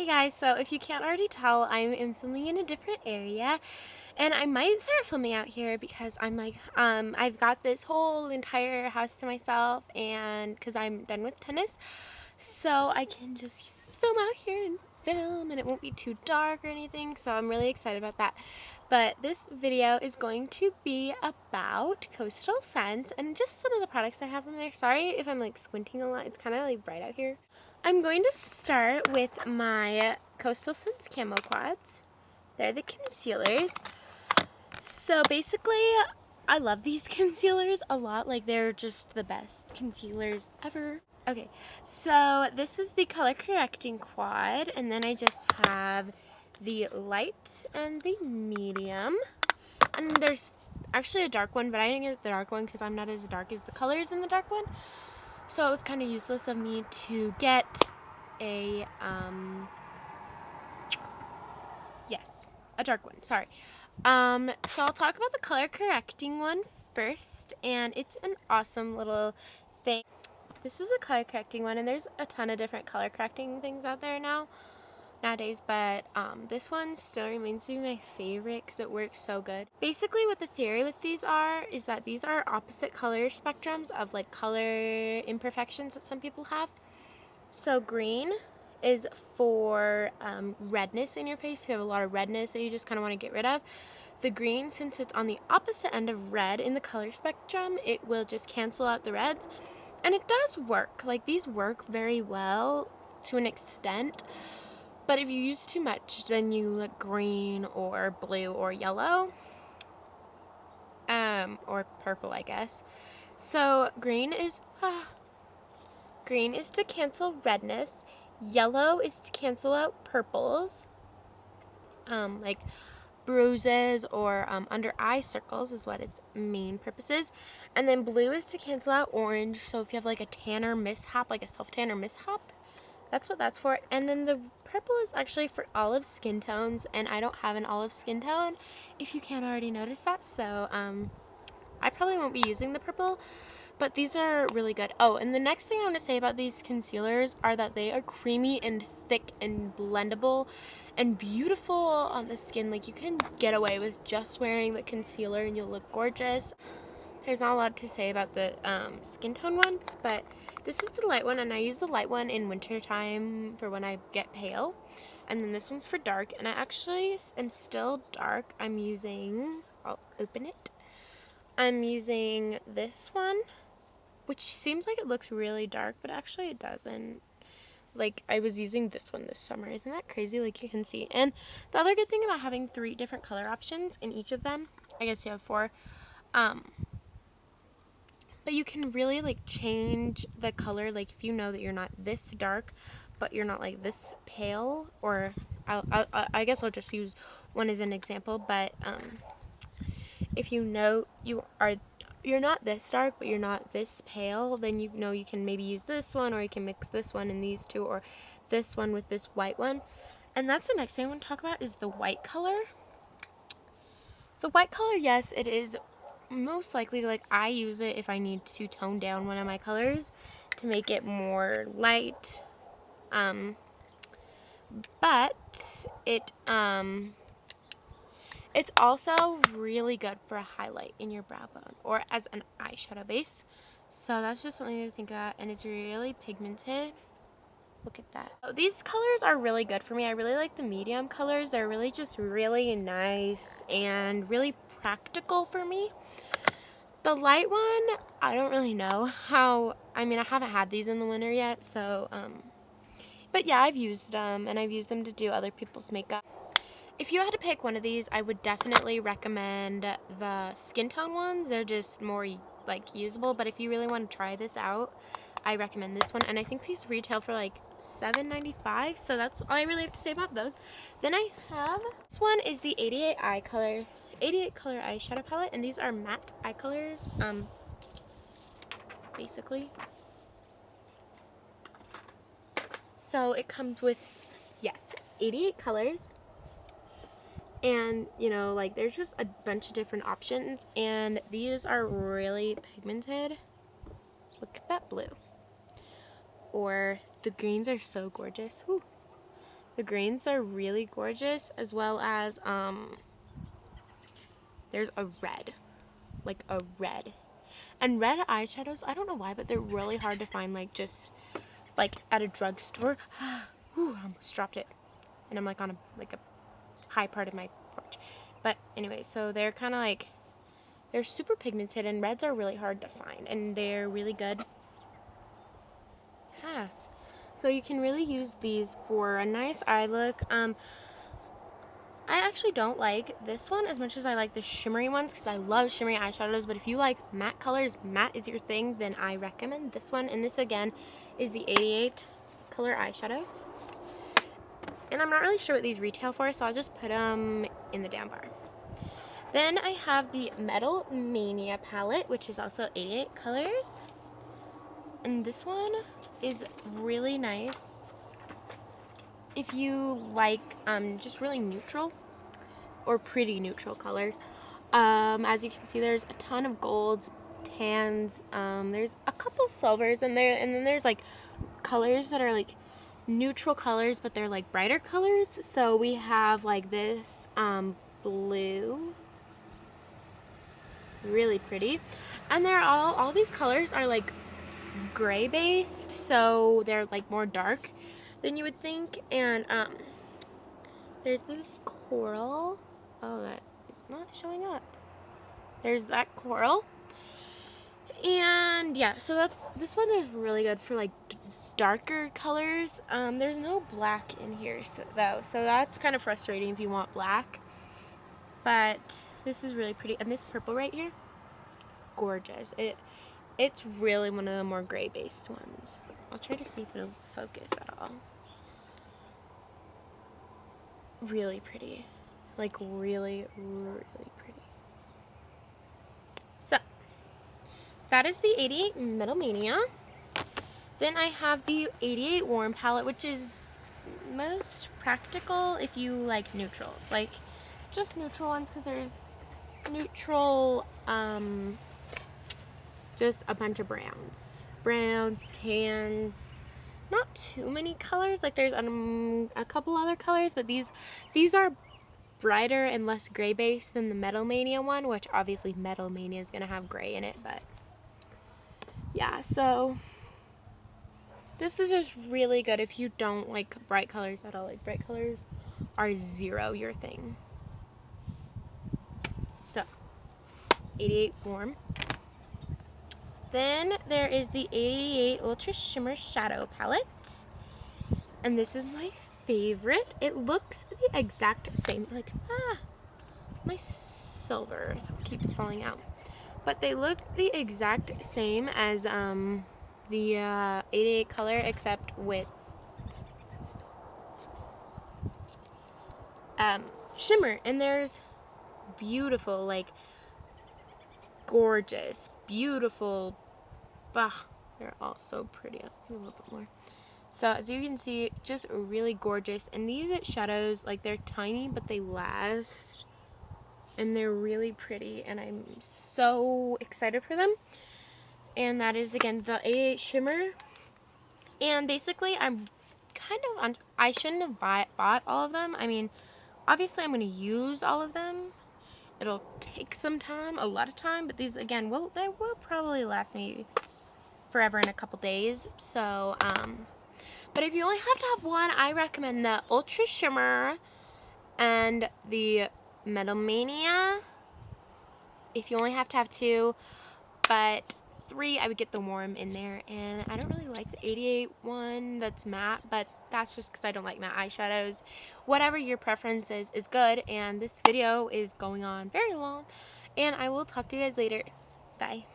Hey guys, so if you can't already tell, I am filming in a different area, and I might start filming out here because I'm like, I've got this whole entire house to myself, and because I'm done with tennis, so I can just film out here and film, and it won't be too dark or anything, so I'm really excited about that. But this video is going to be about Coastal Scents and just some of the products I have from there. Sorry if I'm like squinting a lot, it's kind of like bright out here. I'm going to start with my Coastal Scents Camo Quads. They're the concealers. So basically, I love these concealers a lot. Like, they're just the best concealers ever. Okay, so this is the color correcting quad, and then I just have the light and the medium. And there's actually a dark one, but I didn't get the dark one because I'm not as dark as the colors in the dark one. So it was kind of useless of me to get a dark one. Sorry. So I'll talk about the color correcting one first, and it's an awesome little thing. This is the color correcting one, and there's a ton of different color correcting things out there nowadays, but this one still remains to be my favorite because it works so good. Basically, what the theory with these is that these are opposite color spectrums of like color imperfections that some people have. So green is for redness in your face. If you have a lot of redness that you just kind of want to get rid of, the green, since it's on the opposite end of red in the color spectrum, it will just cancel out the reds. And it does work. Like, these work very well to an extent. But if you use too much, then you look green or blue or yellow. Or purple, I guess. So green is to cancel redness. Yellow is to cancel out purples. Like bruises or under eye circles is what its main purpose is. And then blue is to cancel out orange. So if you have like a tanner mishap, like a self-tanner mishap, that's what that's for. And then the purple is actually for olive skin tones, and I don't have an olive skin tone, if you can't already notice that. So I probably won't be using the purple, but these are really good. Oh, and the next thing I want to say about these concealers are that they are creamy and thick and blendable and beautiful on the skin. Like, you can get away with just wearing the concealer and you'll look gorgeous. There's not a lot to say about the skin tone ones, but this is the light one, and I use the light one in winter time for when I get pale. And then this one's for dark, and I actually am still dark. I'll open it. I'm using this one, which seems like it looks really dark, but actually it doesn't. Like, I was using this one this summer. Isn't that crazy? Like, you can see. And the other good thing about having 3 different color options in each of them, I guess you have 4, but you can really like change the color. Like, if you know that you're not this dark, but you're not like this pale, or I guess I'll just use one as an example. But if you know you're not this dark, but you're not this pale, then you know you can maybe use this one, or you can mix this one and these two, or this one with this white one. And that's the next thing I want to talk about, is the white color. The white color, yes, it is most likely, like, I use it if I need to tone down one of my colors to make it more light. But it's also really good for a highlight in your brow bone or as an eyeshadow base. So that's just something to think about, and it's really pigmented. Look at that. So these colors are really good for me. I really like the medium colors. They're really just really nice and really practical for me. The light one, I don't really know how, I haven't had these in the winter yet, so, but yeah, I've used them, and I've used them to do other people's makeup. If you had to pick one of these, I would definitely recommend the skin tone ones. They're just more, like, usable, but if you really want to try this out, I recommend this one, and I think these retail for like $7.95, so that's all I really have to say about those. Then I have, this one is the 88 color eyeshadow palette, and these are matte eye colors, basically. So it comes with, yes, 88 colors, and you know, like, there's just a bunch of different options, and these are really pigmented. Look at that blue. Or the greens are so gorgeous. Whew. The greens are really gorgeous, as well as there's a red, like a red. And red eyeshadows, I don't know why, but they're really hard to find, like just like at a drugstore. Whew, I almost dropped it. And I'm like on a high part of my porch. But anyway, so they're kind of like, they're super pigmented, and reds are really hard to find, and they're really good. Yeah. So you can really use these for a nice eye look. I actually don't like this one as much as I like the shimmery ones, because I love shimmery eyeshadows. But if you like matte colors, matte is your thing, then I recommend this one. And this again is the 88 color eyeshadow. And I'm not really sure what these retail for, so I'll just put them in the down bar. Then I have the Metal Mania palette, which is also 88 colors. And this one is really nice if you like just really neutral or pretty neutral colors. As you can see, there's a ton of golds, tans, there's a couple silvers in there, and then there's like colors that are like neutral colors, but they're like brighter colors. So we have like this blue, really pretty, and they're all these colors are like gray based, so they're like more dark than you would think. And there's this coral. Oh, that is not showing up. There's that coral. And yeah, so this one is really good for like darker colors. There's no black in here though, so that's kind of frustrating if you want black. But this is really pretty, and this purple right here, gorgeous. It's really one of the more gray based ones. I'll try to see if it'll focus at all. Really pretty, like really, really pretty. So that is the 88 Metal Mania. Then I have the 88 Warm palette, which is most practical if you like neutrals, like just neutral ones, because there's neutral, just a bunch of browns, tans, not too many colors. Like there's a couple other colors, but these are brighter and less gray based than the Metal Mania one, which obviously Metal Mania is gonna have gray in it. But yeah, so this is just really good if you don't like bright colors at all. Like bright colors are zero your thing. So 88 Warm. Then there is the 88 Ultra Shimmer Shadow palette, and this is my favorite. It looks the exact same, like my silver keeps falling out, but they look the exact same as the 88 color, except with shimmer. And there's beautiful, like gorgeous, beautiful, they're all so pretty. I'll do a little bit more. So as you can see, just really gorgeous. And these shadows, like they're tiny, but they last, and they're really pretty, and I'm so excited for them. And that is again the 88 Shimmer. And basically I'm kind of I shouldn't have bought all of them. I mean, obviously I'm going to use all of them. It'll take some time, a lot of time, but these again they will probably last me forever in a couple days. So but if you only have to have one, I recommend the Ultra Shimmer and the Metal Mania. If you only have to have two, but 3, I would get the Warm in there. And I don't really like the 88 one that's matte, but that's just because I don't like matte eyeshadows. Whatever your preference is good. And this video is going on very long, and I will talk to you guys later. Bye.